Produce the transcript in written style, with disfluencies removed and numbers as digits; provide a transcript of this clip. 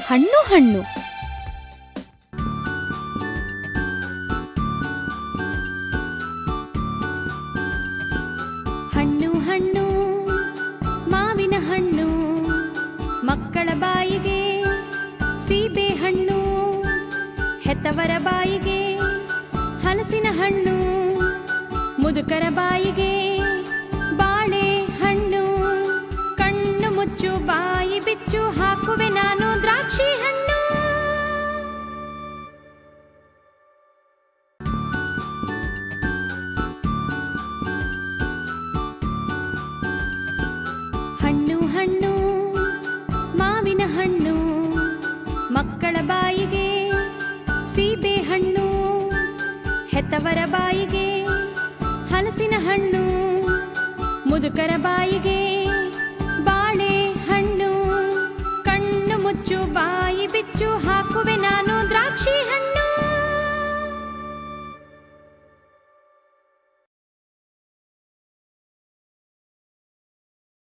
ಹಣ್ಣು ಹಣ್ಣು. ಹಣ್ಣು ಹಣ್ಣು ಮಾವಿನ ಹಣ್ಣು, ಮಕ್ಕಳ ಬಾಯಿಗೆ ಸೀಬೆ ಹಣ್ಣು, ಹೆತ್ತವರ ಬಾಯಿಗೆ ಹಲಸಿನ ಹಣ್ಣು, ಮುದುಕರ ಬಾಯಿಗೆ ಬಾಳೆ ಹಣ್ಣು. ಕಣ್ಣು ಮುಚ್ಚು ಬಾಯಿ ಬಿಚ್ಚು ಹಾಕುವೆ ನಾನು ದ್ರಾಕ್ಷಿ ಹಣ್ಣು. ಹಣ್ಣು ಹಣ್ಣು ಮಾವಿನ ಹಣ್ಣು, ಮಕ್ಕಳ ಬಾಯಿಗೆ ಸೀಬೆ ಹಣ್ಣು, ಹೆತ್ತವರ ಬಾಯಿಗೆ ಹಲಸಿನ ಹಣ್ಣು, ಮುದುಕರ ಬಾಯಿಗೆ